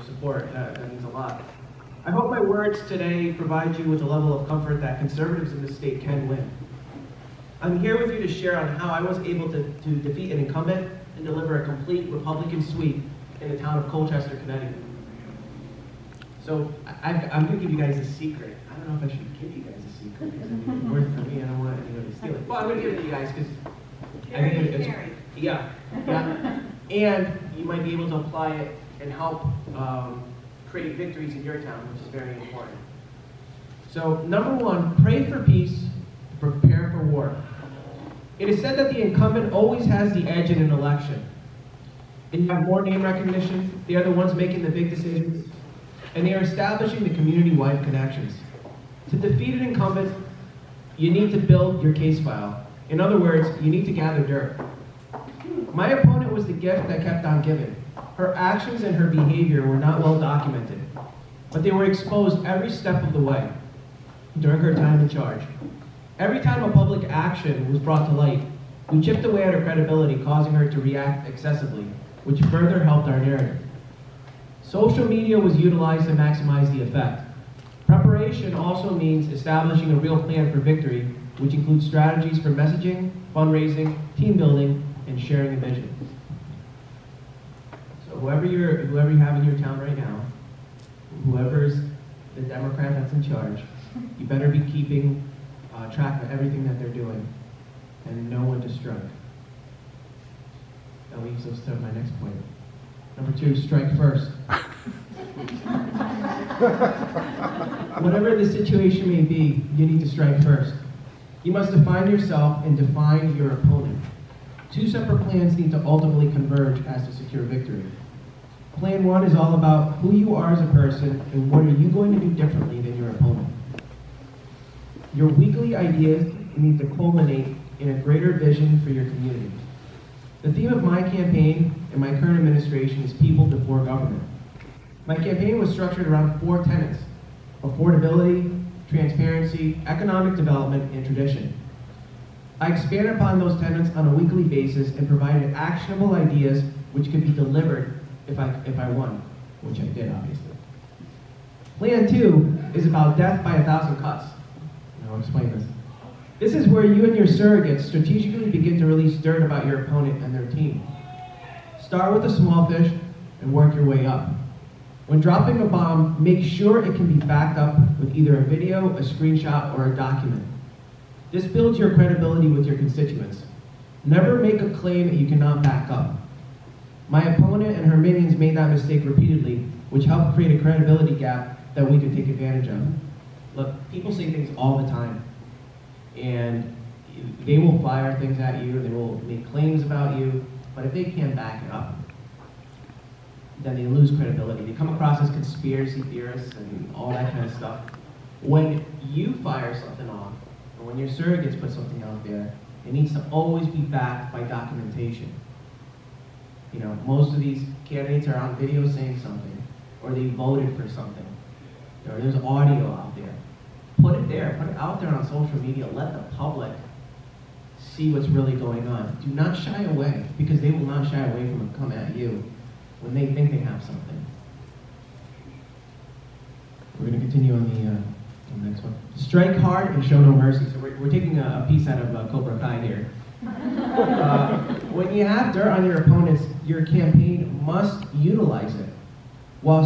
support. That means a lot. I hope my words today provide you with a level of comfort that conservatives in this state can win. I'm here with you to share on how I was able to defeat an incumbent and deliver a complete Republican sweep in the town of Colchester, Connecticut. So I'm going to give you guys a secret. I don't know if I should give you guys a secret because it works for me. I don't want anybody to steal it. Well, I'm going to give it to you guys because I think it's yeah. And you might be able to apply it and help create victories in your town, which is very important. So, number one, pray for peace, prepare for war. It is said that the incumbent always has the edge in an election. And you have more name recognition, they are the ones making the big decisions, and they are establishing the community-wide connections. To defeat an incumbent, you need to build your case file. In other words, you need to gather dirt. My opponent was the gift that kept on giving. Her actions and her behavior were not well documented, but they were exposed every step of the way during her time in charge. Every time a public action was brought to light, we chipped away at her credibility, causing her to react excessively, which further helped our narrative. Social media was utilized to maximize the effect. Preparation also means establishing a real plan for victory, which includes strategies for messaging, fundraising, team building, and sharing a vision. So whoever you have in your town right now, whoever's the Democrat that's in charge, you better be keeping track of everything that they're doing and know when to strike. That leaves us to my next point. Number 2, strike first. Whatever the situation may be, you need to strike first. You must define yourself and define your opponent. 2 separate plans need to ultimately converge as to secure victory. Plan 1 is all about who you are as a person and what are you going to do differently than your opponent. Your weekly ideas need to culminate in a greater vision for your community. The theme of my campaign and my current administration is people before government. My campaign was structured around 4 tenets: affordability, transparency, economic development, and tradition. I expanded upon those tenets on a weekly basis and provided actionable ideas which could be delivered if I won, which I did, obviously. Plan 2 is about death by 1,000 cuts. I'll explain this. This is where you and your surrogates strategically begin to release dirt about your opponent and their team. Start with a small fish and work your way up. When dropping a bomb, make sure it can be backed up with either a video, a screenshot, or a document. This builds your credibility with your constituents. Never make a claim that you cannot back up. My opponent and her minions made that mistake repeatedly, which helped create a credibility gap that we could take advantage of. Look, people say things all the time, and they will fire things at you, they will make claims about you, but if they can't back it up, then they lose credibility. They come across as conspiracy theorists and all that kind of stuff. When you fire something off, or when your surrogates put something out there, it needs to always be backed by documentation. You know, most of these candidates are on video saying something, or they voted for something, or there's audio out there. Put it there, put it out there on social media, let the public see what's really going on. Do not shy away, because they will not shy away from coming at you when they think they have something. We're going to continue on the next one. Strike hard and show no mercy. So we're taking a piece out of Cobra Kai here. When you have dirt on your opponents, your campaign must utilize it. While